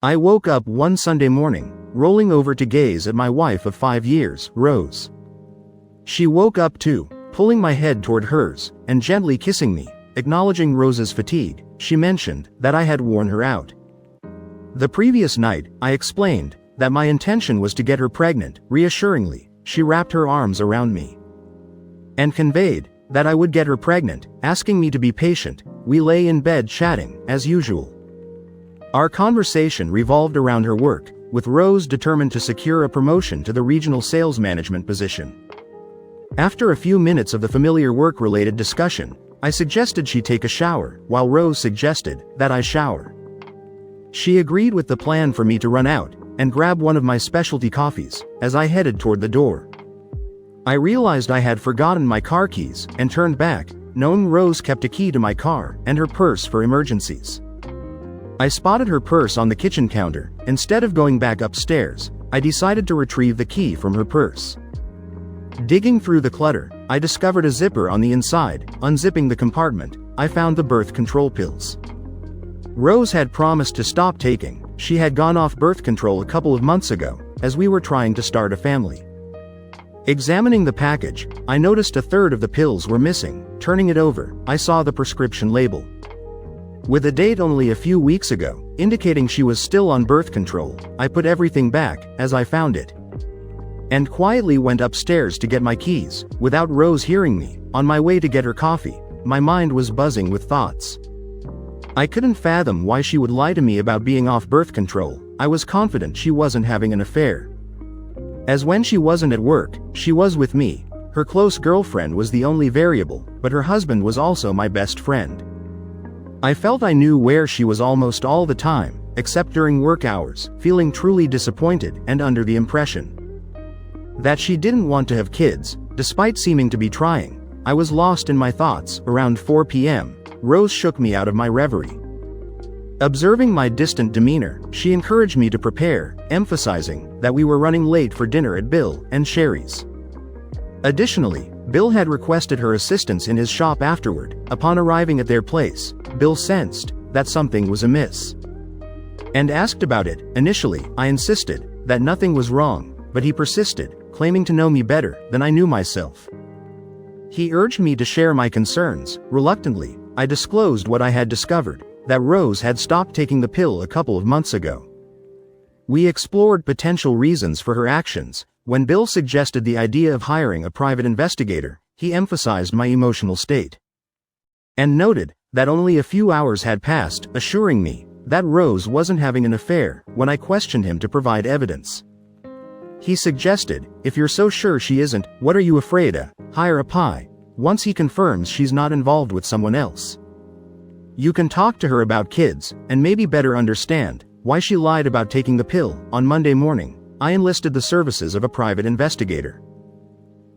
I woke up one Sunday morning, rolling over to gaze at my wife of 5 years, Rose. She woke up too, pulling my head toward hers, and gently kissing me, acknowledging Rose's fatigue. She mentioned that I had worn her out. The previous night, I explained that my intention was to get her pregnant. Reassuringly, she wrapped her arms around me and conveyed that I would get her pregnant, asking me to be patient. We lay in bed chatting, as usual. Our conversation revolved around her work, with Rose determined to secure a promotion to the regional sales management position. After a few minutes of the familiar work-related discussion, I suggested she take a shower, while Rose suggested that I shower. She agreed with the plan for me to run out and grab one of my specialty coffees. As I headed toward the door, I realized I had forgotten my car keys and turned back, knowing Rose kept a key to my car and her purse for emergencies. I spotted her purse on the kitchen counter. Instead of going back upstairs, I decided to retrieve the key from her purse. Digging through the clutter, I discovered a zipper on the inside. Unzipping the compartment, I found the birth control pills Rose had promised to stop taking. She had gone off birth control a couple of months ago, as we were trying to start a family. Examining the package, I noticed a third of the pills were missing. Turning it over, I saw the prescription label, with a date only a few weeks ago, indicating she was still on birth control. I put everything back, as I found it, and quietly went upstairs to get my keys, without Rose hearing me. On my way to get her coffee, my mind was buzzing with thoughts. I couldn't fathom why she would lie to me about being off birth control. I was confident she wasn't having an affair, as when she wasn't at work, she was with me. Her close girlfriend was the only variable, but her husband was also my best friend. I felt I knew where she was almost all the time, except during work hours, feeling truly disappointed and under the impression that she didn't want to have kids, despite seeming to be trying. I was lost in my thoughts. Around 4 p.m., Rose shook me out of my reverie. Observing my distant demeanor, she encouraged me to prepare, emphasizing that we were running late for dinner at Bill and Sherry's. Additionally, Bill had requested her assistance in his shop afterward. Upon arriving at their place, Bill sensed that something was amiss and asked about it. Initially, I insisted that nothing was wrong, but he persisted, claiming to know me better than I knew myself. He urged me to share my concerns. Reluctantly, I disclosed what I had discovered, that Rose had stopped taking the pill a couple of months ago. We explored potential reasons for her actions. When Bill suggested the idea of hiring a private investigator, he emphasized my emotional state and noted that only a few hours had passed, assuring me that Rose wasn't having an affair. When I questioned him to provide evidence, he suggested, if you're so sure she isn't, what are you afraid of? Hire a pie. Once he confirms she's not involved with someone else, you can talk to her about kids, and maybe better understand why she lied about taking the pill. On Monday morning, I enlisted the services of a private investigator.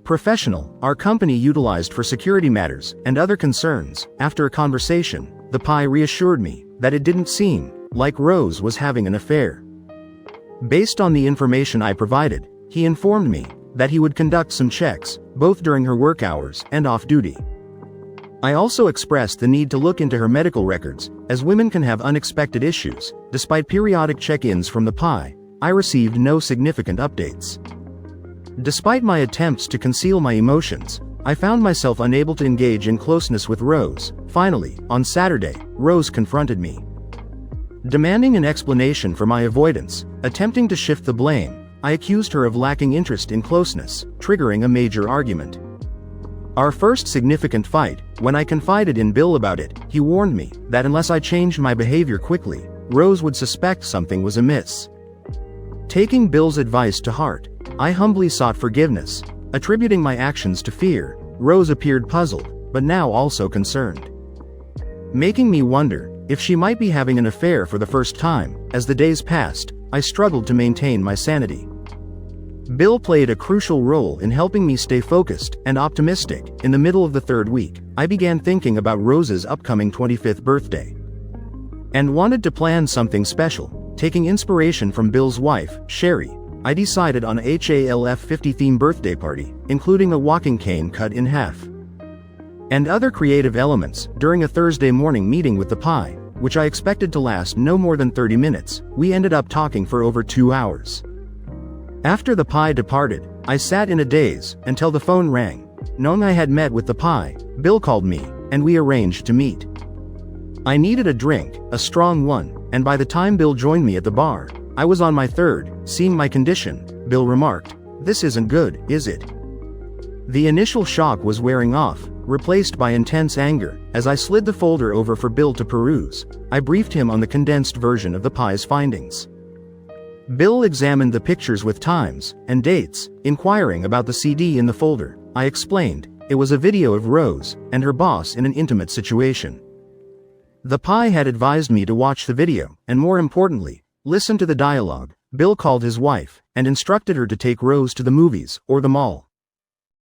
Professional, our company utilized for security matters and other concerns. After a conversation, the pie reassured me that it didn't seem like Rose was having an affair. Based on the information I provided, he informed me that he would conduct some checks, both during her work hours and off-duty. I also expressed the need to look into her medical records, as women can have unexpected issues. Despite periodic check-ins from the pie, I received no significant updates. Despite my attempts to conceal my emotions, I found myself unable to engage in closeness with Rose. Finally, on Saturday, Rose confronted me, demanding an explanation for my avoidance. Attempting to shift the blame, I accused her of lacking interest in closeness, triggering a major argument. Our first significant fight. When I confided in Bill about it, he warned me that unless I changed my behavior quickly, Rose would suspect something was amiss. Taking Bill's advice to heart, I humbly sought forgiveness. Attributing my actions to fear, Rose appeared puzzled, but now also concerned, making me wonder if she might be having an affair for the first time. As the days passed, I struggled to maintain my sanity. Bill played a crucial role in helping me stay focused and optimistic. In the middle of the third week, I began thinking about Rose's upcoming 25th birthday and wanted to plan something special. Taking inspiration from Bill's wife, Sherry, I decided on a HALF 50 theme birthday party, including a walking cane cut in half and other creative elements. During a Thursday morning meeting with the pie, which I expected to last no more than 30 minutes, we ended up talking for over 2 hours. After the pie departed, I sat in a daze until the phone rang. Knowing I had met with the pie, Bill called me, and we arranged to meet. I needed a drink, a strong one, and by the time Bill joined me at the bar, I was on my third. Seeing my condition, Bill remarked, "This isn't good, is it?" The initial shock was wearing off, replaced by intense anger. As I slid the folder over for Bill to peruse, I briefed him on the condensed version of the pie's findings. Bill examined the pictures with times and dates, inquiring about the CD in the folder. I explained, it was a video of Rose and her boss in an intimate situation. The pie had advised me to watch the video, and more importantly, listen to the dialogue. Bill called his wife and instructed her to take Rose to the movies or the mall.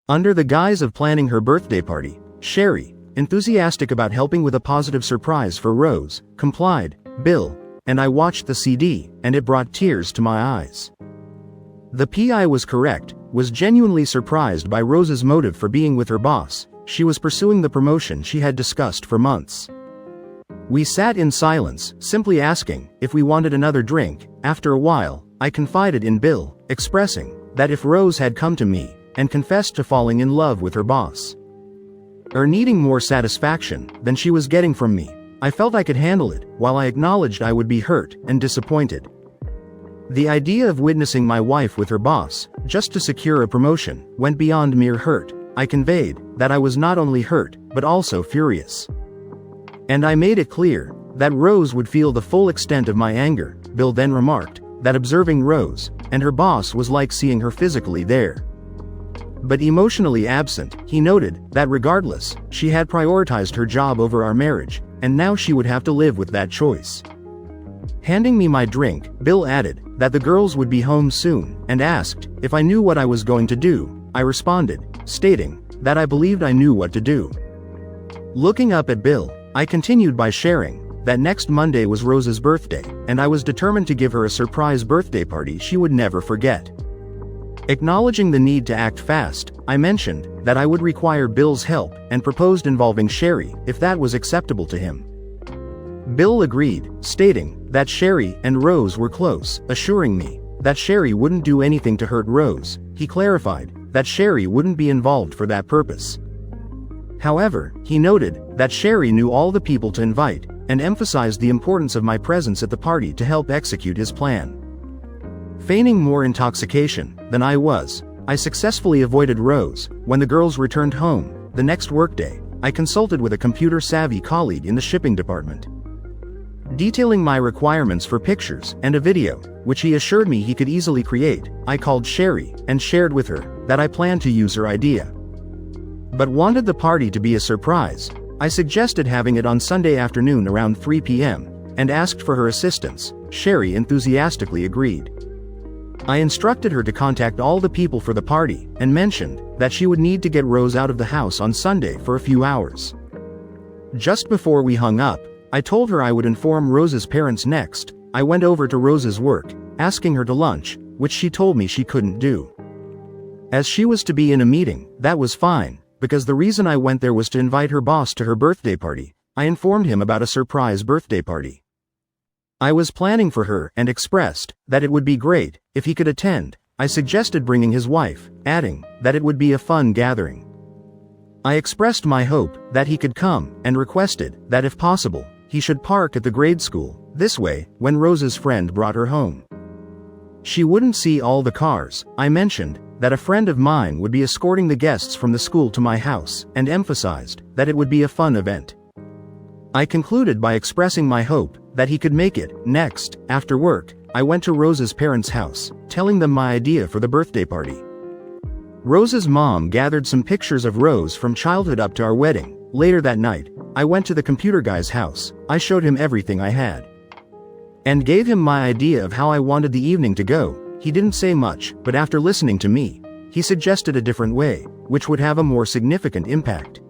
Under the guise of planning her birthday party, Sherry, enthusiastic about helping with a positive surprise for Rose, complied. Bill and I watched the CD, and it brought tears to my eyes. The PI was correct, was genuinely surprised by Rose's motive for being with her boss. She was pursuing the promotion she had discussed for months. We sat in silence, simply asking if we wanted another drink. After a while, I confided in Bill, expressing that if Rose had come to me and confessed to falling in love with her boss, or needing more satisfaction than she was getting from me, I felt I could handle it, while I acknowledged I would be hurt and disappointed. The idea of witnessing my wife with her boss, just to secure a promotion, went beyond mere hurt. I conveyed that I was not only hurt, but also furious. And I made it clear that Rose would feel the full extent of my anger. Bill then remarked that observing Rose and her boss was like seeing her physically there, but emotionally absent. He noted that regardless, she had prioritized her job over our marriage, and now she would have to live with that choice. Handing me my drink, Bill added that the girls would be home soon, and asked if I knew what I was going to do. I responded, stating that I believed I knew what to do. Looking up at Bill, I continued by sharing that next Monday was Rose's birthday, and I was determined to give her a surprise birthday party she would never forget. Acknowledging the need to act fast, I mentioned that I would require Bill's help and proposed involving Sherry if that was acceptable to him. Bill agreed, stating that Sherry and Rose were close, assuring me that Sherry wouldn't do anything to hurt Rose. He clarified that Sherry wouldn't be involved for that purpose. However, he noted that Sherry knew all the people to invite, and emphasized the importance of my presence at the party to help execute his plan. Feigning more intoxication than I was, I successfully avoided Rose. When the girls returned home the next workday, I consulted with a computer-savvy colleague in the shipping department, detailing my requirements for pictures and a video, which he assured me he could easily create. I called Sherry and shared with her that I planned to use her idea, but wanted the party to be a surprise. I suggested having it on Sunday afternoon around 3 p.m., and asked for her assistance. Sherry enthusiastically agreed. I instructed her to contact all the people for the party, and mentioned that she would need to get Rose out of the house on Sunday for a few hours. Just before we hung up, I told her I would inform Rose's parents next. I went over to Rose's work, asking her to lunch, which she told me she couldn't do, as she was to be in a meeting. That was fine, because the reason I went there was to invite her boss to her birthday party. I informed him about a surprise birthday party I was planning for her and expressed that it would be great if he could attend. I suggested bringing his wife, adding that it would be a fun gathering. I expressed my hope that he could come, and requested that if possible, he should park at the grade school. This way, when Rose's friend brought her home, she wouldn't see all the cars. I mentioned that a friend of mine would be escorting the guests from the school to my house, and emphasized that it would be a fun event. I concluded by expressing my hope that he could make it. Next, after work, I went to Rose's parents' house, telling them my idea for the birthday party. Rose's mom gathered some pictures of Rose from childhood up to our wedding. Later that night, I went to the computer guy's house. I showed him everything I had, and gave him my idea of how I wanted the evening to go. He didn't say much, but after listening to me, he suggested a different way, which would have a more significant impact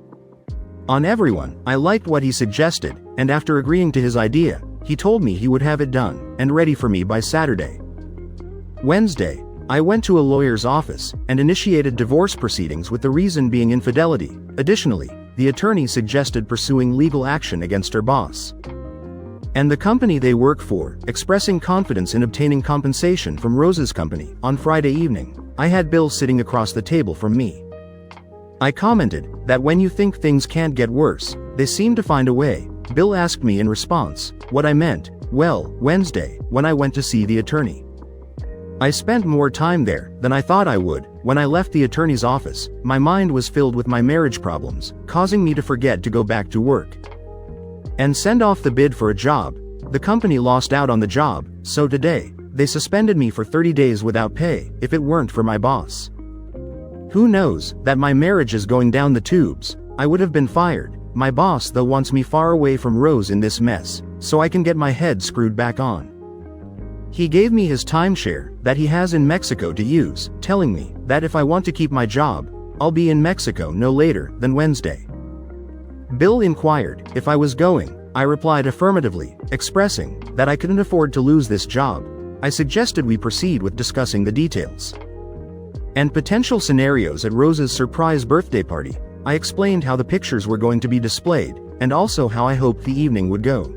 on everyone. I liked what he suggested, and after agreeing to his idea, he told me he would have it done and ready for me by Saturday. Wednesday, I went to a lawyer's office and initiated divorce proceedings, with the reason being infidelity. Additionally, the attorney suggested pursuing legal action against her boss. and the company they work for, expressing confidence in obtaining compensation from Rose's company. On Friday evening, I had Bill sitting across the table from me. I commented that when you think things can't get worse, they seem to find a way. Bill asked me in response what I meant. Well, Wednesday, when I went to see the attorney. I spent more time there than I thought I would. When I left the attorney's office, my mind was filled with my marriage problems, causing me to forget to go back to work and send off the bid for a job. The company lost out on the job, so today, they suspended me for 30 days without pay. If it weren't for my boss, who knows that my marriage is going down the tubes, I would have been fired. My boss though wants me far away from Rose in this mess, so I can get my head screwed back on. He gave me his timeshare that he has in Mexico to use, telling me that if I want to keep my job, I'll be in Mexico no later than Wednesday. Bill inquired if I was going. I replied affirmatively, expressing that I couldn't afford to lose this job. I suggested we proceed with discussing the details and potential scenarios at Rose's surprise birthday party. I explained how the pictures were going to be displayed, and also how I hoped the evening would go.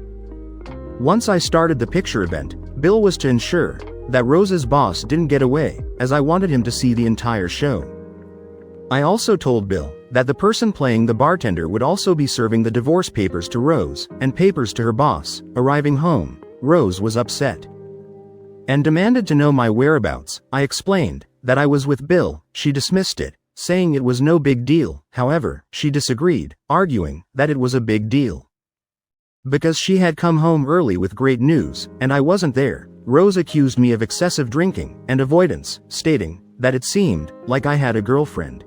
Once I started the picture event, Bill was to ensure that Rose's boss didn't get away, as I wanted him to see the entire show. I also told Bill that the person playing the bartender would also be serving the divorce papers to Rose, and papers to her boss. Arriving home, Rose was upset and demanded to know my whereabouts. I explained that I was with Bill. She dismissed it, saying it was no big deal. However, she disagreed, arguing that it was a big deal because she had come home early with great news, and I wasn't there. Rose accused me of excessive drinking and avoidance, stating that it seemed like I had a girlfriend.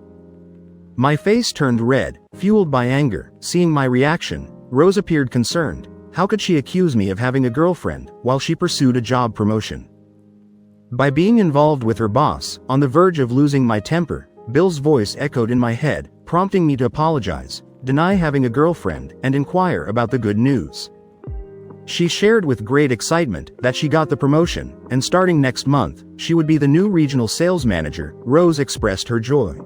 My face turned red, fueled by anger. Seeing my reaction, Rose appeared concerned. How could she accuse me of having a girlfriend while she pursued a job promotion? By being involved with her boss, on the verge of losing my temper, Bill's voice echoed in my head, prompting me to apologize, deny having a girlfriend, and inquire about the good news. She shared with great excitement that she got the promotion, and starting next month, she would be the new regional sales manager. Rose expressed her joy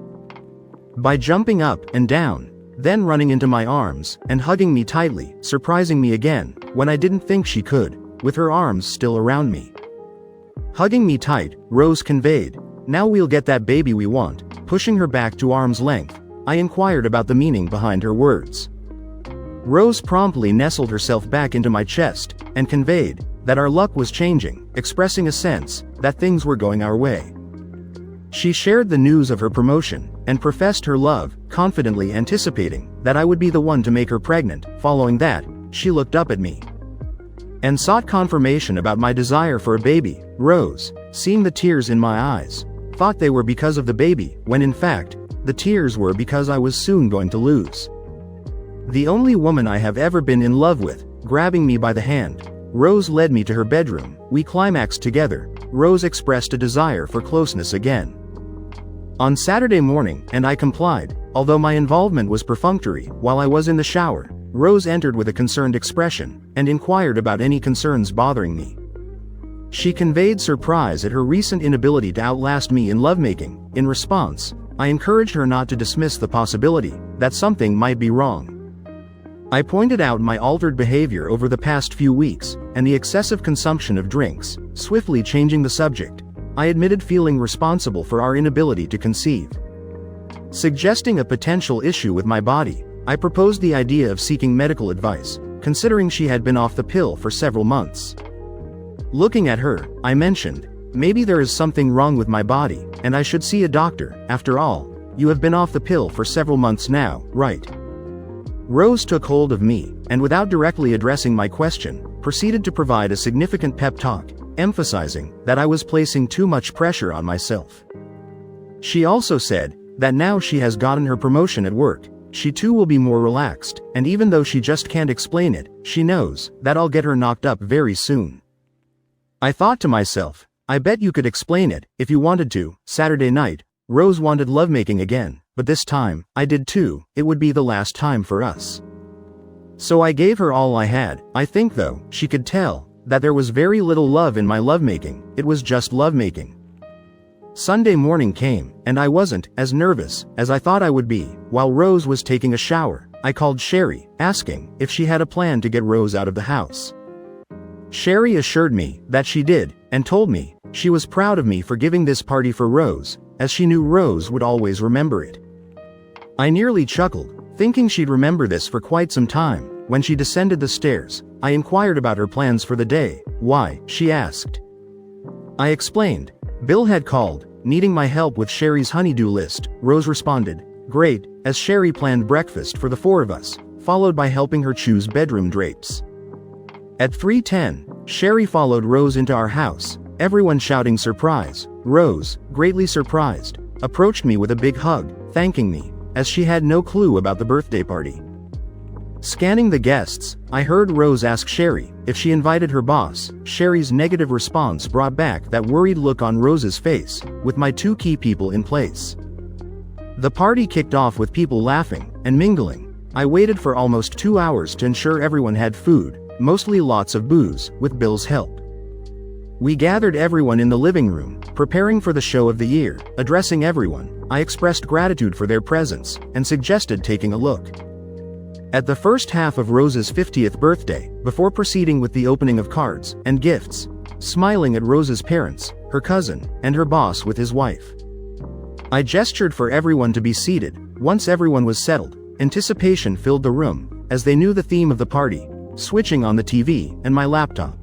by jumping up and down, then running into my arms and hugging me tightly, surprising me again when I didn't think she could, with her arms still around me. Hugging me tight, Rose conveyed, "Now we'll get that baby we want." Pushing her back to arm's length, I inquired about the meaning behind her words. Rose promptly nestled herself back into my chest and conveyed that our luck was changing, expressing a sense that things were going our way. She shared the news of her promotion and professed her love, confidently anticipating that I would be the one to make her pregnant. Following that, she looked up at me and sought confirmation about my desire for a baby. Rose, seeing the tears in my eyes, thought they were because of the baby, when in fact, the tears were because I was soon going to lose the only woman I have ever been in love with. Grabbing me by the hand, Rose led me to her bedroom. We climaxed together. Rose expressed a desire for closeness again on Saturday morning, and I complied. Although my involvement was perfunctory, while I was in the shower, Rose entered with a concerned expression and inquired about any concerns bothering me. She conveyed surprise at her recent inability to outlast me in lovemaking. In response, I encouraged her not to dismiss the possibility that something might be wrong. I pointed out my altered behavior over the past few weeks and the excessive consumption of drinks. Swiftly changing the subject, I admitted feeling responsible for our inability to conceive. Suggesting a potential issue with my body, I proposed the idea of seeking medical advice, considering she had been off the pill for several months. Looking at her, I mentioned, maybe there is something wrong with my body, and I should see a doctor. After all, you have been off the pill for several months now, right? Rose took hold of me, and without directly addressing my question, proceeded to provide a significant pep talk, emphasizing that I was placing too much pressure on myself. She also said that now she has gotten her promotion at work, she too will be more relaxed, and even though she just can't explain it, she knows that I'll get her knocked up very soon. I thought to myself, I bet you could explain it if you wanted to. Saturday night, Rose wanted lovemaking again, but this time, I did too. It would be the last time for us. So I gave her all I had. I think though, she could tell that there was very little love in my lovemaking. It was just lovemaking. Sunday morning came, and I wasn't as nervous as I thought I would be. While Rose was taking a shower, I called Sherry, asking if she had a plan to get Rose out of the house. Sherry assured me that she did, and told me she was proud of me for giving this party for Rose, as she knew Rose would always remember it. I nearly chuckled, thinking she'd remember this for quite some time. When she descended the stairs, I inquired about her plans for the day. Why, she asked. I explained. Bill had called, needing my help with Sherry's honeydew list. Rose responded, great, as Sherry planned breakfast for the four of us, followed by helping her choose bedroom drapes. At 3:10, Sherry followed Rose into our house, everyone shouting surprise. Rose, greatly surprised, approached me with a big hug, thanking me, as she had no clue about the birthday party. Scanning the guests, I heard Rose ask Sherry if she invited her boss. Sherry's negative response brought back that worried look on Rose's face, with my two key people in place. The party kicked off with people laughing and mingling. I waited for almost 2 hours to ensure everyone had food, mostly lots of booze, with Bill's help. We gathered everyone in the living room, preparing for the show of the year. Addressing everyone, I expressed gratitude for their presence, and suggested taking a look at the first half of Rose's 50th birthday, before proceeding with the opening of cards and gifts, smiling at Rose's parents, her cousin, and her boss with his wife. I gestured for everyone to be seated. Once everyone was settled, anticipation filled the room, as they knew the theme of the party, switching on the TV and my laptop.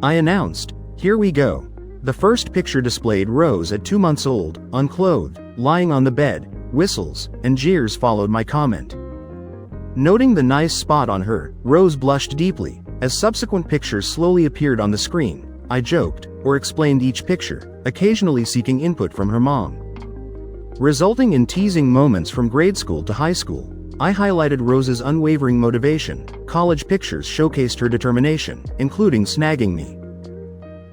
I announced, here we go. The first picture displayed Rose at 2 months old, unclothed, lying on the bed. Whistles and jeers followed my comment. Noting the nice spot on her, Rose blushed deeply. As subsequent pictures slowly appeared on the screen, I joked, or explained each picture, occasionally seeking input from her mom. Resulting in teasing moments from grade school to high school, I highlighted Rose's unwavering motivation. College pictures showcased her determination, including snagging me.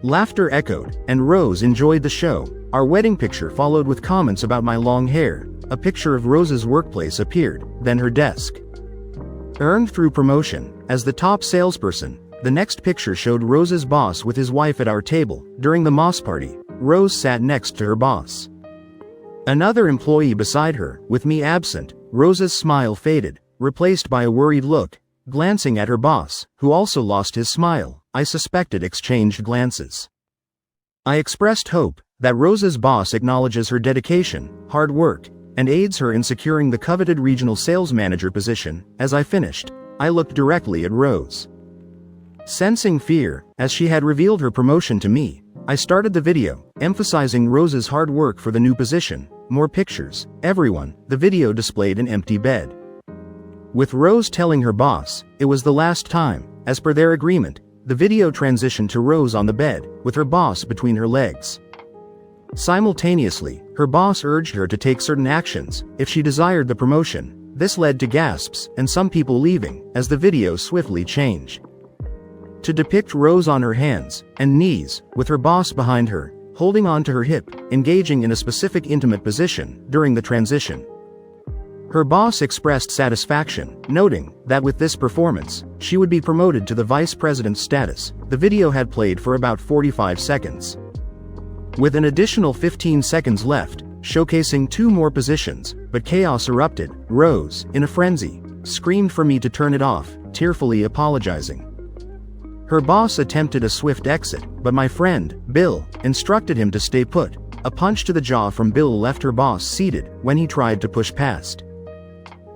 Laughter echoed, and Rose enjoyed the show. Our wedding picture followed with comments about my long hair. A picture of Rose's workplace appeared, then her desk. Earned through promotion, as the top salesperson. The next picture showed Rose's boss with his wife at our table. During the moss party, Rose sat next to her boss. Another employee beside her, with me absent. Rose's smile faded, replaced by a worried look. Glancing at her boss, who also lost his smile, I suspected exchanged glances. I expressed hope that Rose's boss acknowledges her dedication, hard work, and aids her in securing the coveted regional sales manager position. As I finished, I looked directly at Rose. Sensing fear, as she had revealed her promotion to me, I started the video, emphasizing Rose's hard work for the new position. More pictures. Everyone. The video displayed an empty bed, with Rose telling her boss it was the last time. As per their agreement, the video transitioned to Rose on the bed, with her boss between her legs. Simultaneously, her boss urged her to take certain actions if she desired the promotion. This led to gasps and some people leaving, as the video swiftly changed to depict Rose on her hands and knees, with her boss behind her, holding onto her hip, engaging in a specific intimate position during the transition. Her boss expressed satisfaction, noting that with this performance, she would be promoted to the vice president status. The video had played for about 45 seconds. With an additional 15 seconds left, showcasing 2 more positions, but chaos erupted. Rose, in a frenzy, screamed for me to turn it off, tearfully apologizing. Her boss attempted a swift exit, but my friend, Bill, instructed him to stay put. A punch to the jaw from Bill left her boss seated when he tried to push past.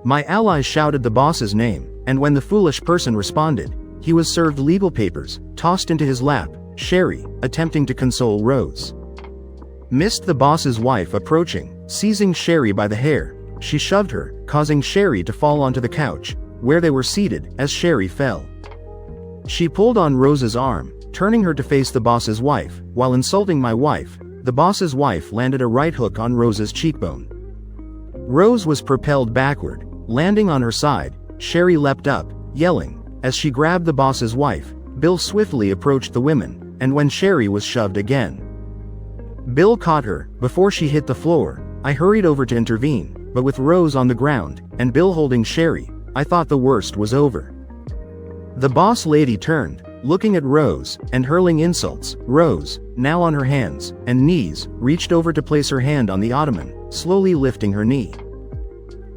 My allies shouted the boss's name, and when the foolish person responded, he was served legal papers, tossed into his lap. Sherry, attempting to console Rose, missed the boss's wife approaching. Seizing Sherry by the hair, she shoved her, causing Sherry to fall onto the couch, where they were seated. As Sherry fell, she pulled on Rose's arm, turning her to face the boss's wife. While insulting my wife, the boss's wife landed a right hook on Rose's cheekbone. Rose was propelled backward, landing on her side. Sherry leapt up, yelling. As she grabbed the boss's wife, Bill swiftly approached the women, and when Sherry was shoved again, Bill caught her before she hit the floor. I hurried over to intervene, but with Rose on the ground and Bill holding Sherry, I thought the worst was over. The boss lady turned, looking at Rose and hurling insults. Rose, now on her hands and knees, reached over to place her hand on the ottoman, slowly lifting her knee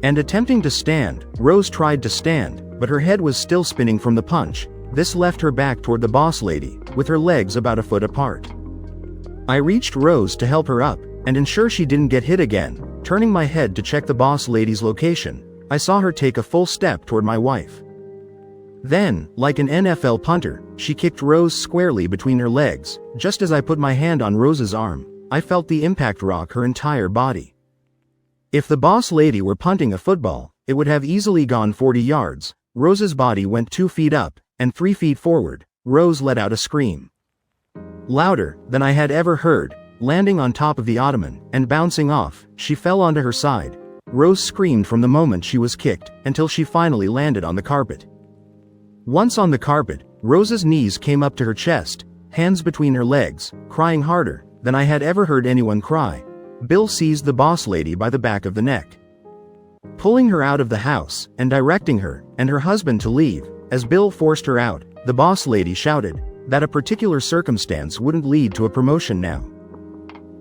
and attempting to stand. Rose tried to stand, but her head was still spinning from the punch. This left her back toward the boss lady, with her legs about a foot apart. I reached Rose to help her up, and ensure she didn't get hit again. Turning my head to check the boss lady's location, I saw her take a full step toward my wife. Then, like an NFL punter, she kicked Rose squarely between her legs. Just as I put my hand on Rose's arm, I felt the impact rock her entire body. If the boss lady were punting a football, it would have easily gone 40 yards. Rose's body went 2 feet up, and 3 feet forward. Rose let out a scream. Louder than I had ever heard, landing on top of the ottoman, and bouncing off, she fell onto her side. Rose screamed from the moment she was kicked, until she finally landed on the carpet. Once on the carpet, Rose's knees came up to her chest, hands between her legs, crying harder than I had ever heard anyone cry. Bill seized the boss lady by the back of the neck, pulling her out of the house, and directing her and her husband to leave. As Bill forced her out, the boss lady shouted that a particular circumstance wouldn't lead to a promotion now.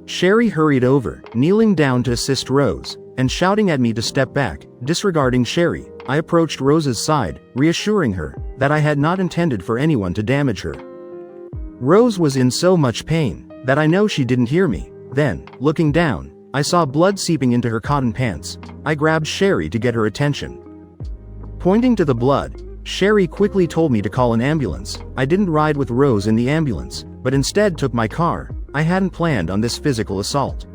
Sherry hurried over, kneeling down to assist Rose, and shouting at me to step back. Disregarding Sherry, I approached Rose's side, reassuring her that I had not intended for anyone to damage her. Rose was in so much pain that I know she didn't hear me. Then, looking down, I saw blood seeping into her cotton pants. I grabbed Sherry to get her attention. Pointing to the blood, Sherry quickly told me to call an ambulance. I didn't ride with Rose in the ambulance, but instead took my car. I hadn't planned on this physical assault.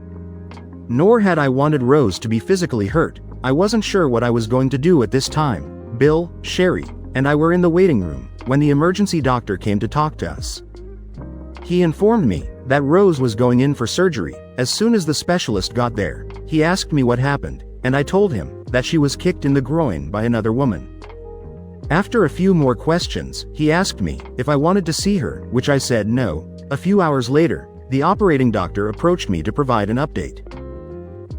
Nor had I wanted Rose to be physically hurt. I wasn't sure what I was going to do at this time. Bill, Sherry, and I were in the waiting room when the emergency doctor came to talk to us. He informed me that Rose was going in for surgery. As soon as the specialist got there, he asked me what happened, and I told him that she was kicked in the groin by another woman. After a few more questions, he asked me if I wanted to see her, which I said no. A few hours later, the operating doctor approached me to provide an update.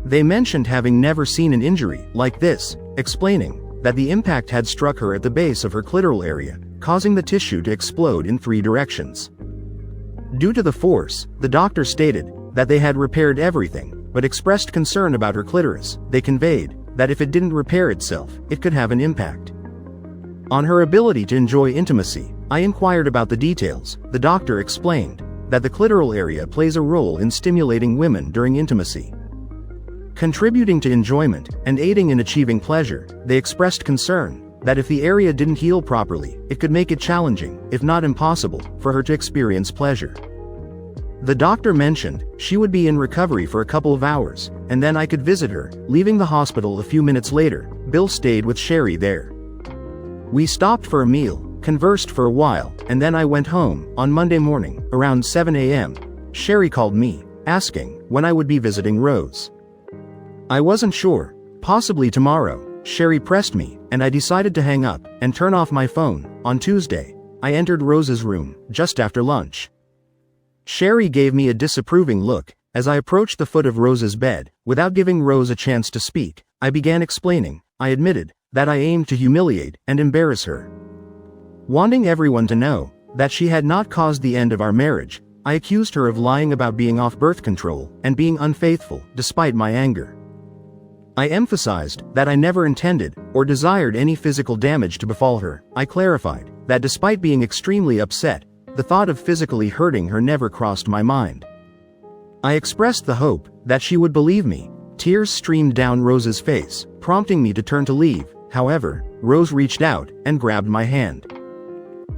They mentioned having never seen an injury like this, explaining that the impact had struck her at the base of her clitoral area, causing the tissue to explode in 3 directions. Due to the force, the doctor stated that they had repaired everything, but expressed concern about her clitoris. They conveyed that if it didn't repair itself, it could have an impact on her ability to enjoy intimacy. I inquired about the details. The doctor explained that the clitoral area plays a role in stimulating women during intimacy, contributing to enjoyment and aiding in achieving pleasure. They expressed concern that if the area didn't heal properly, it could make it challenging, if not impossible, for her to experience pleasure. The doctor mentioned she would be in recovery for a couple of hours, and then I could visit her. Leaving the hospital a few minutes later, Bill stayed with Sherry there. We stopped for a meal, conversed for a while, and then I went home. On Monday morning, around 7 a.m., Sherry called me, asking when I would be visiting Rose. I wasn't sure. Possibly tomorrow. Sherry pressed me, and I decided to hang up and turn off my phone. On Tuesday, I entered Rose's room just after lunch. Sherry gave me a disapproving look as I approached the foot of Rose's bed. Without giving Rose a chance to speak, I began explaining. I admitted that I aimed to humiliate and embarrass her. Wanting everyone to know that she had not caused the end of our marriage, I accused her of lying about being off birth control and being unfaithful. Despite my anger, I emphasized that I never intended or desired any physical damage to befall her. I clarified that despite being extremely upset, the thought of physically hurting her never crossed my mind. I expressed the hope that she would believe me. Tears streamed down Rose's face, prompting me to turn to leave. However, Rose reached out and grabbed my hand.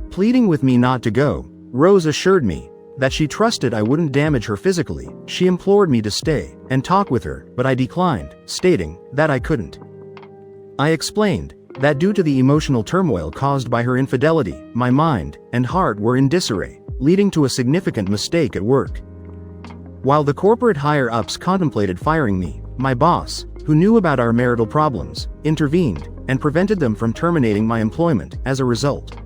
Pleading with me not to go, Rose assured me that she trusted I wouldn't damage her physically. She implored me to stay and talk with her, but I declined, stating that I couldn't. I explained that due to the emotional turmoil caused by her infidelity, my mind and heart were in disarray, leading to a significant mistake at work. While the corporate higher-ups contemplated firing me, my boss, who knew about our marital problems, intervened and prevented them from terminating my employment. As a result,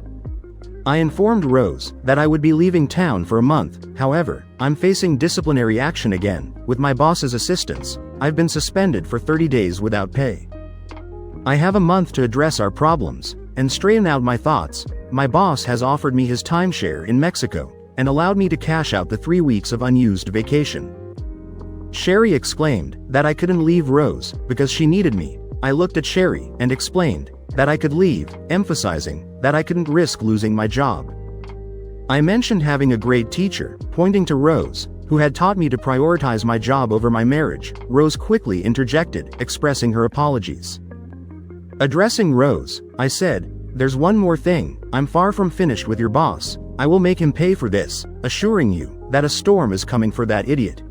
I informed Rose that I would be leaving town for a month. However, I'm facing disciplinary action again. With my boss's assistance, I've been suspended for 30 days without pay. I have a month to address our problems and straighten out my thoughts. My boss has offered me his timeshare in Mexico and allowed me to cash out the 3 weeks of unused vacation. Sherry exclaimed that I couldn't leave Rose because she needed me. I looked at Sherry and explained that I could leave, emphasizing that I couldn't risk losing my job. I mentioned having a great teacher, pointing to Rose, who had taught me to prioritize my job over my marriage. Rose quickly interjected, expressing her apologies. Addressing Rose, I said, "There's one more thing, I'm far from finished with your boss. I will make him pay for this, assuring you that a storm is coming for that idiot.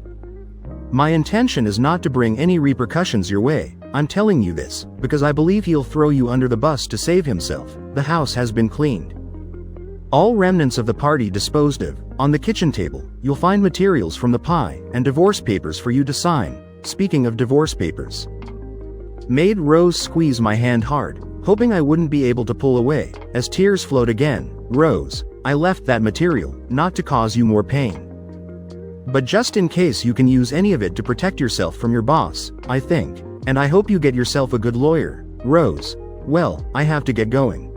My intention is not to bring any repercussions your way. I'm telling you this because I believe he'll throw you under the bus to save himself. The house has been cleaned. All remnants of the party disposed of. On the kitchen table, you'll find materials from the pie and divorce papers for you to sign." Speaking of divorce papers, made Rose squeeze my hand hard, hoping I wouldn't be able to pull away, as tears flowed again. "Rose, I left that material, not to cause you more pain, but just in case you can use any of it to protect yourself from your boss, I think. And I hope you get yourself a good lawyer, Rose. Well, I have to get going,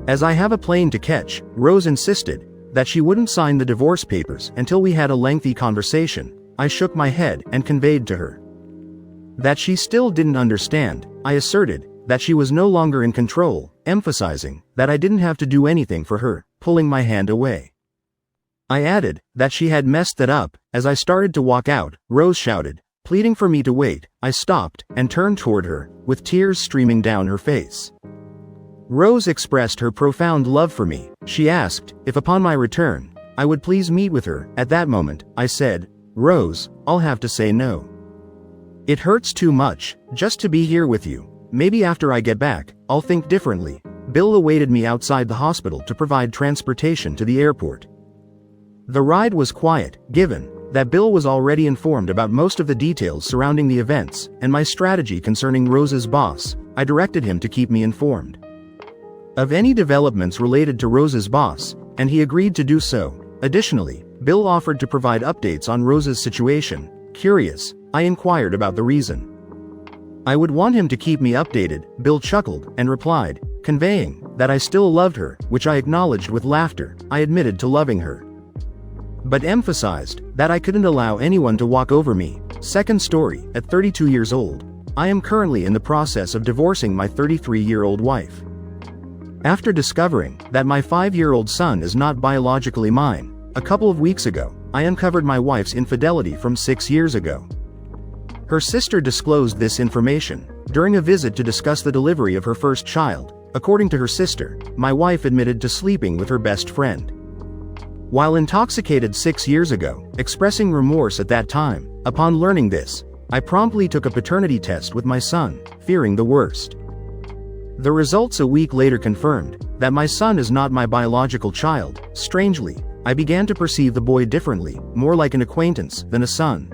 as I have a plane to catch." Rose insisted that she wouldn't sign the divorce papers until we had a lengthy conversation. I shook my head and conveyed to her that she still didn't understand. I asserted that she was no longer in control, emphasizing that I didn't have to do anything for her, pulling my hand away. I added that she had messed that up. As I started to walk out, Rose shouted, pleading for me to wait. I stopped and turned toward her, with tears streaming down her face. Rose expressed her profound love for me. She asked if upon my return, I would please meet with her. At that moment, I said, "Rose, I'll have to say no. It hurts too much, just to be here with you. Maybe after I get back, I'll think differently." Bill awaited me outside the hospital to provide transportation to the airport. The ride was quiet, given that Bill was already informed about most of the details surrounding the events and my strategy concerning Rose's boss. I directed him to keep me informed of any developments related to Rose's boss, and he agreed to do so. Additionally, Bill offered to provide updates on Rose's situation. Curious, I inquired about the reason I would want him to keep me updated. Bill chuckled and replied, conveying that I still loved her, which I acknowledged with laughter. I admitted to loving her, but emphasized that I couldn't allow anyone to walk over me. Second story. At 32 years old, I am currently in the process of divorcing my 33-year-old wife. After discovering that my 5-year-old son is not biologically mine, a couple of weeks ago, I uncovered my wife's infidelity from 6 years ago. Her sister disclosed this information during a visit to discuss the delivery of her first child. According to her sister, my wife admitted to sleeping with her best friend while intoxicated 6 years ago, expressing remorse at that time. Upon learning this, I promptly took a paternity test with my son, fearing the worst. The results a week later confirmed that my son is not my biological child. Strangely, I began to perceive the boy differently, more like an acquaintance than a son.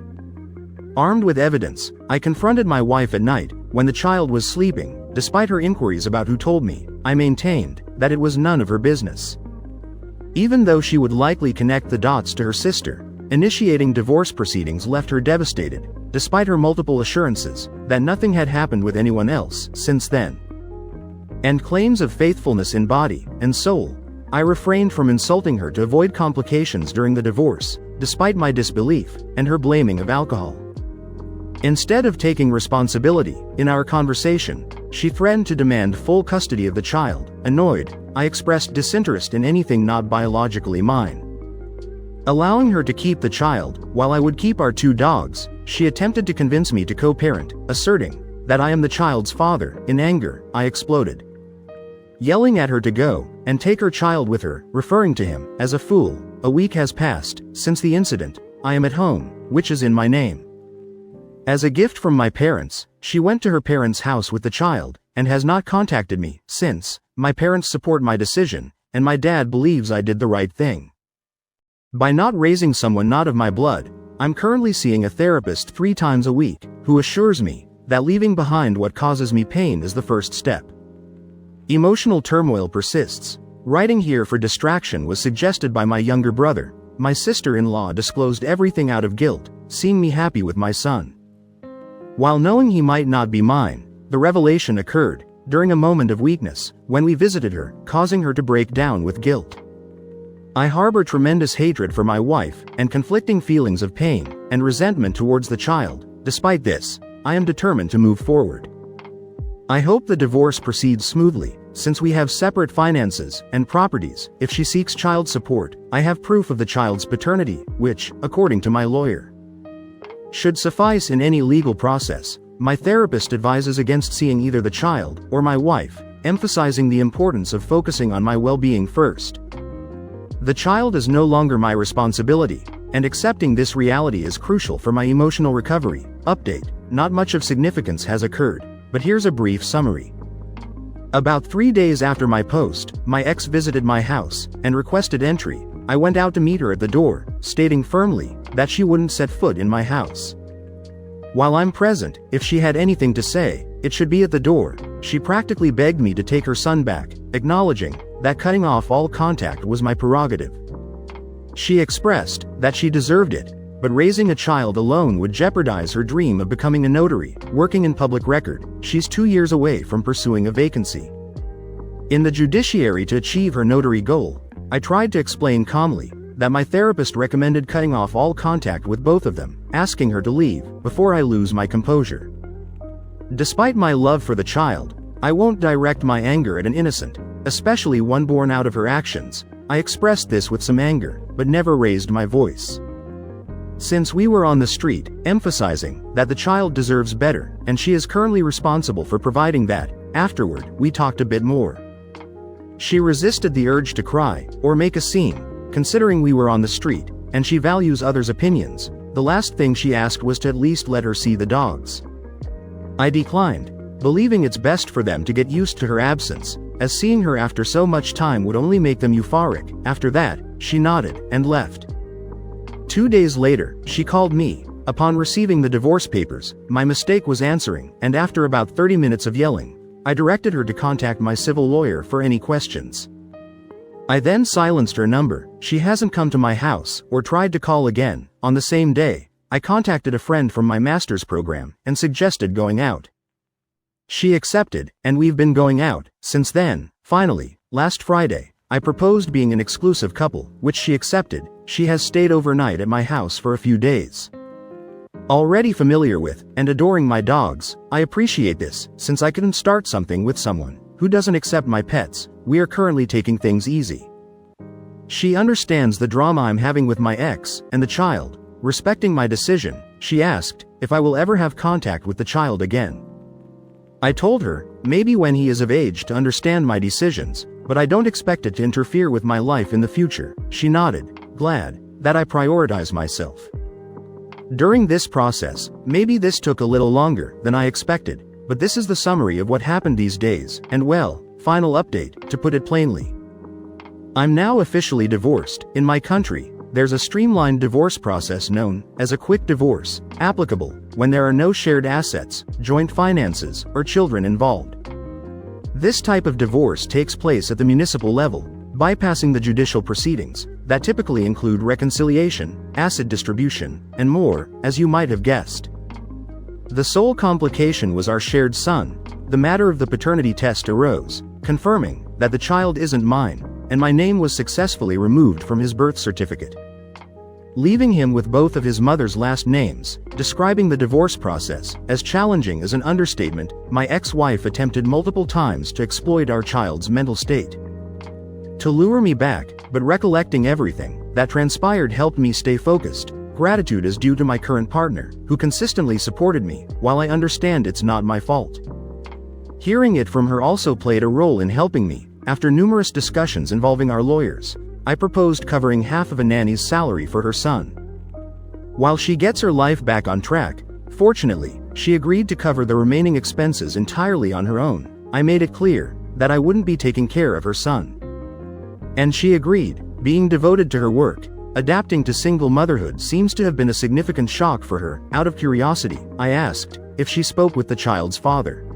Armed with evidence, I confronted my wife at night when the child was sleeping. Despite her inquiries about who told me, I maintained that it was none of her business. Even though she would likely connect the dots to her sister, initiating divorce proceedings left her devastated, despite her multiple assurances that nothing had happened with anyone else since then, and claims of faithfulness in body and soul. I refrained from insulting her to avoid complications during the divorce, despite my disbelief and her blaming of alcohol. Instead of taking responsibility, in our conversation, she threatened to demand full custody of the child. Annoyed, I expressed disinterest in anything not biologically mine, allowing her to keep the child while I would keep our 2 dogs. She attempted to convince me to co-parent, asserting that I am the child's father. In anger, I exploded, yelling at her to go and take her child with her, referring to him as a fool. A week has passed since the incident. I am at home, which is in my name. As a gift from my parents, she went to her parents' house with the child and has not contacted me since. My parents support my decision, and my dad believes I did the right thing by not raising someone not of my blood. I'm currently seeing a therapist 3 times a week, who assures me that leaving behind what causes me pain is the first step. Emotional turmoil persists. Writing here for distraction was suggested by my younger brother. My sister-in-law disclosed everything out of guilt, seeing me happy with my son, while knowing he might not be mine. The revelation occurred during a moment of weakness, when we visited her, causing her to break down with guilt. I harbor tremendous hatred for my wife, and conflicting feelings of pain and resentment towards the child. Despite this, I am determined to move forward. I hope the divorce proceeds smoothly, since we have separate finances and properties, if she seeks child support, I have proof of the child's paternity, which, according to my lawyer, should suffice in any legal process. My therapist advises against seeing either the child or my wife, emphasizing the importance of focusing on my well-being first. The child is no longer my responsibility, and accepting this reality is crucial for my emotional recovery. Update: not much of significance has occurred, but here's a brief summary. About 3 days after my post, my ex visited my house and requested entry. I went out to meet her at the door, stating firmly that she wouldn't set foot in my house. While I'm present, if she had anything to say, it should be at the door. She practically begged me to take her son back, acknowledging that cutting off all contact was my prerogative. She expressed that she deserved it, but raising a child alone would jeopardize her dream of becoming a notary, working in public record. She's 2 years away from pursuing a vacancy in the judiciary to achieve her notary goal. I tried to explain calmly that my therapist recommended cutting off all contact with both of them, asking her to leave before I lose my composure. Despite my love for the child, I won't direct my anger at an innocent, especially one born out of her actions. I expressed this with some anger, but never raised my voice. Since we were on the street, emphasizing that the child deserves better, and she is currently responsible for providing that. Afterward, we talked a bit more. She resisted the urge to cry or make a scene, considering we were on the street, and she values others' opinions. The last thing she asked was to at least let her see the dogs. I declined, believing it's best for them to get used to her absence, as seeing her after so much time would only make them euphoric. After that, she nodded and left. 2 days later, she called me. Upon receiving the divorce papers, my mistake was answering, and after about 30 minutes of yelling, I directed her to contact my civil lawyer for any questions. I then silenced her number. She hasn't come to my house or tried to call again. On the same day, I contacted a friend from my master's program and suggested going out. She accepted, and we've been going out since then. Finally, last Friday, I proposed being an exclusive couple, which she accepted. She has stayed overnight at my house for a few days. Already familiar with and adoring my dogs, I appreciate this, since I couldn't start something with someone who doesn't accept my pets. We are currently taking things easy. She understands the drama I'm having with my ex and the child. Respecting my decision, she asked if I will ever have contact with the child again. I told her, maybe when he is of age to understand my decisions, but I don't expect it to interfere with my life in the future. She nodded, glad that I prioritize myself. During this process, maybe this took a little longer than I expected, but this is the summary of what happened these days, and well, final update, to put it plainly. I'm now officially divorced. In my country, there's a streamlined divorce process known as a quick divorce, applicable when there are no shared assets, joint finances, or children involved. This type of divorce takes place at the municipal level, bypassing the judicial proceedings that typically include reconciliation, asset distribution, and more, as you might have guessed. The sole complication was our shared son. The matter of the paternity test arose, confirming that the child isn't mine, and my name was successfully removed from his birth certificate, leaving him with both of his mother's last names. Describing the divorce process as challenging is an understatement. My ex-wife attempted multiple times to exploit our child's mental state to lure me back, but recollecting everything that transpired helped me stay focused. Gratitude is due to my current partner, who consistently supported me. While I understand it's not my fault, hearing it from her also played a role in helping me. After numerous discussions involving our lawyers, I proposed covering half of a nanny's salary for her son, while she gets her life back on track. Fortunately, she agreed to cover the remaining expenses entirely on her own. I made it clear that I wouldn't be taking care of her son, and she agreed. Being devoted to her work, adapting to single motherhood seems to have been a significant shock for her. Out of curiosity, I asked if she spoke with the child's father.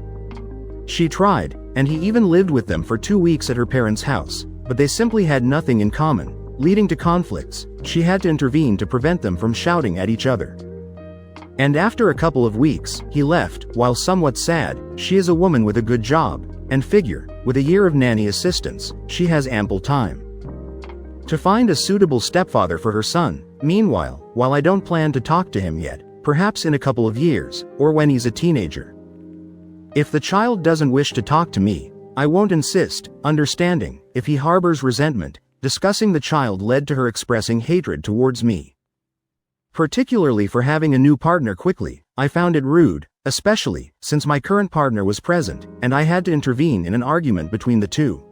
She tried, and he even lived with them for 2 weeks at her parents' house, but they simply had nothing in common, leading to conflicts. She had to intervene to prevent them from shouting at each other. And after a couple of weeks, he left. While somewhat sad, she is a woman with a good job and figure. With a year of nanny assistance, she has ample time to find a suitable stepfather for her son. Meanwhile, while I don't plan to talk to him yet, perhaps in a couple of years, or when he's a teenager, if the child doesn't wish to talk to me, I won't insist, understanding, if he harbors resentment. Discussing the child led to her expressing hatred towards me. Particularly for having a new partner quickly, I found it rude, especially since my current partner was present, and I had to intervene in an argument between the two.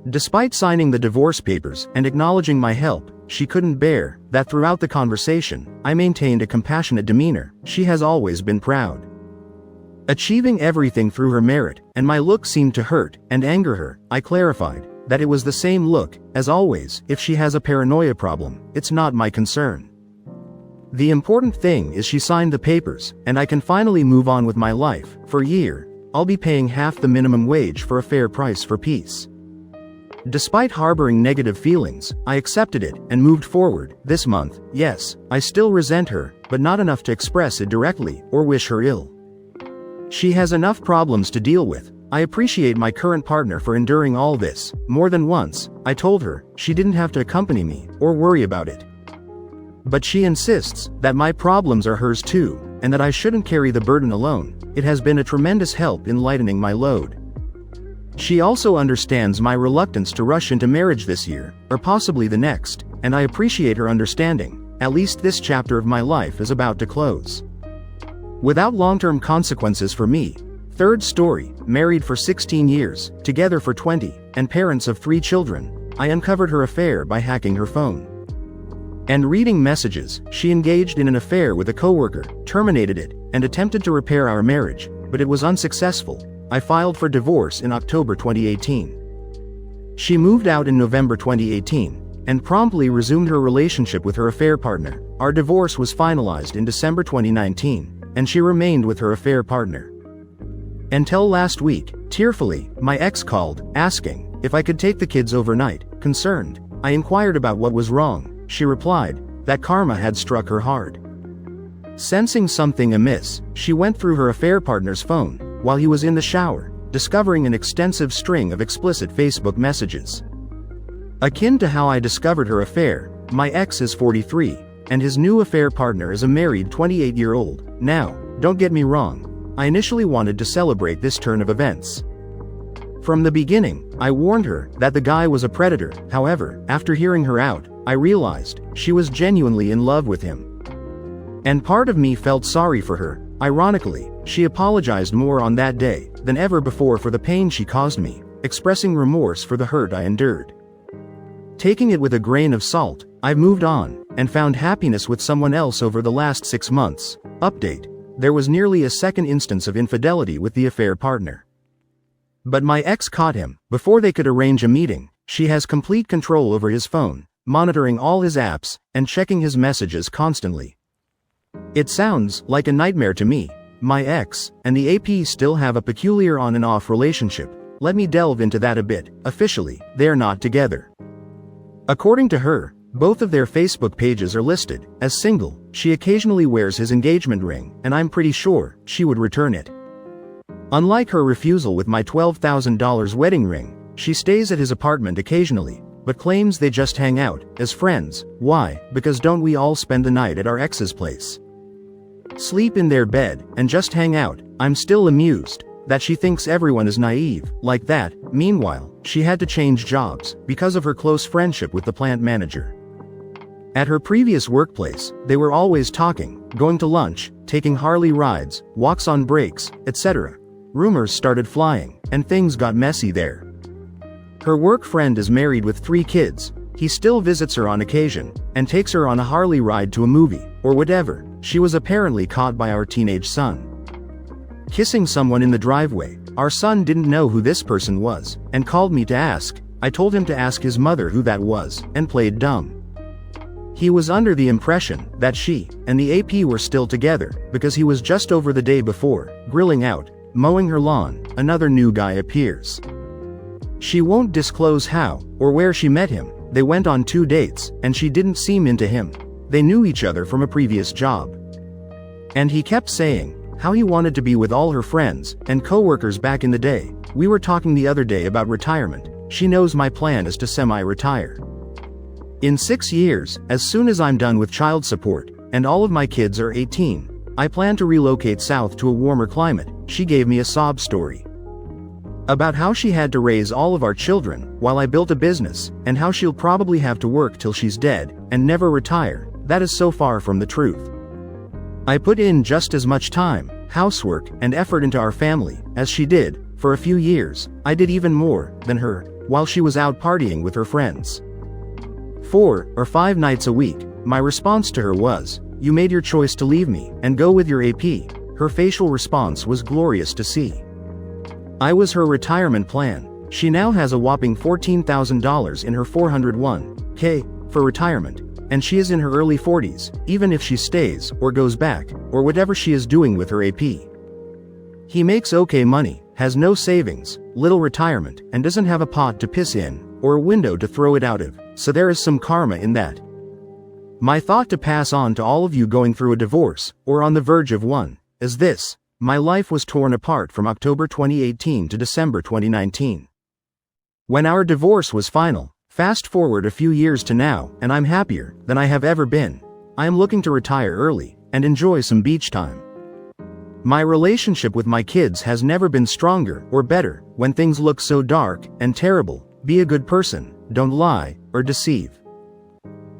Despite signing the divorce papers and acknowledging my help, she couldn't bear that throughout the conversation, I maintained a compassionate demeanor. She has always been proud, achieving everything through her merit, and my look seemed to hurt and anger her. I clarified that it was the same look, as always. If she has a paranoia problem, it's not my concern. The important thing is she signed the papers, and I can finally move on with my life. For a year, I'll be paying half the minimum wage for a fair price for peace. Despite harboring negative feelings, I accepted it and moved forward. This month, yes, I still resent her, but not enough to express it directly or wish her ill. She has enough problems to deal with. I appreciate my current partner for enduring all this. More than once, I told her she didn't have to accompany me or worry about it. But she insists that my problems are hers too, and that I shouldn't carry the burden alone. It has been a tremendous help in lightening my load. She also understands my reluctance to rush into marriage this year, or possibly the next, and I appreciate her understanding. At least this chapter of my life is about to close without long-term consequences for me. Third story: married for 16 years, together for 20, and parents of 3 children, I uncovered her affair by hacking her phone and reading messages. She engaged in an affair with a coworker, terminated it, and attempted to repair our marriage, but it was unsuccessful. I filed for divorce in October 2018. She moved out in November 2018, and promptly resumed her relationship with her affair partner. Our divorce was finalized in December 2019, and she remained with her affair partner until last week. Tearfully, my ex called, asking if I could take the kids overnight. Concerned, I inquired about what was wrong. She replied that karma had struck her hard. Sensing something amiss, she went through her affair partner's phone while he was in the shower, discovering an extensive string of explicit Facebook messages. Akin to how I discovered her affair, my ex is 43, and his new affair partner is a married 28-year-old. Now, don't get me wrong, I initially wanted to celebrate this turn of events. From the beginning, I warned her that the guy was a predator. However, after hearing her out, I realized she was genuinely in love with him. And part of me felt sorry for her. Ironically, she apologized more on that day than ever before for the pain she caused me, expressing remorse for the hurt I endured. Taking it with a grain of salt, I've moved on and found happiness with someone else over the last 6 months. Update: there was nearly a second instance of infidelity with the affair partner. But my ex caught him before they could arrange a meeting. She has complete control over his phone, monitoring all his apps, and checking his messages constantly. It sounds like a nightmare to me. My ex and the AP still have a peculiar on and off relationship. Let me delve into that a bit. Officially, they're not together. According to her, both of their Facebook pages are listed as single. She occasionally wears his engagement ring, and I'm pretty sure she would return it. Unlike her refusal with my $12,000 wedding ring, she stays at his apartment occasionally, but claims they just hang out as friends. Why? Because don't we all spend the night at our ex's place? Sleep in their bed and just hang out. I'm still amused that she thinks everyone is naive like that. Meanwhile, she had to change jobs because of her close friendship with the plant manager. At her previous workplace, they were always talking, going to lunch, taking Harley rides, walks on breaks, etc. Rumors started flying, and things got messy there. Her work friend is married with 3 kids. He still visits her on occasion, and takes her on a Harley ride to a movie, or whatever. She was apparently caught by our teenage son kissing someone in the driveway. Our son didn't know who this person was, and called me to ask. I told him to ask his mother who that was, and played dumb. He was under the impression that she and the AP were still together, because he was just over the day before, grilling out, mowing her lawn. Another new guy appears. She won't disclose how or where she met him. They went on 2 dates, and she didn't seem into him. They knew each other from a previous job. And he kept saying how he wanted to be with all her friends and coworkers back in the day. We were talking the other day about retirement. She knows my plan is to semi-retire in 6 years, as soon as I'm done with child support, and all of my kids are 18. I plan to relocate south to a warmer climate. She gave me a sob story. About how she had to raise all of our children while I built a business, and how she'll probably have to work till she's dead and never retire. That is so far from the truth. I put in just as much time, housework, and effort into our family as she did. For a few years, I did even more than her, while she was out partying with her friends. 4 or 5 nights a week, my response to her was, "You made your choice to leave me and go with your AP." Her facial response was glorious to see. I was her retirement plan. She now has a whopping $14,000 in her 401k for retirement, and she is in her early 40s, even if she stays or goes back, or whatever she is doing with her AP. He makes okay money, has no savings, little retirement, and doesn't have a pot to piss in, or a window to throw it out of, so there is some karma in that. My thought to pass on to all of you going through a divorce, or on the verge of one, is this: my life was torn apart from October 2018 to December 2019. When our divorce was final, fast forward a few years to now, and I'm happier than I have ever been. I am looking to retire early and enjoy some beach time. My relationship with my kids has never been stronger or better. When things look so dark and terrible, be a good person, don't lie or deceive.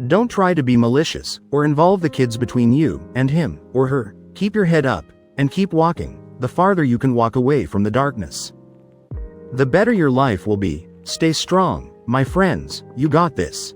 Don't try to be malicious or involve the kids between you and him or her. Keep your head up and keep walking. The farther you can walk away from the darkness, the better your life will be. Stay strong, my friends, you got this.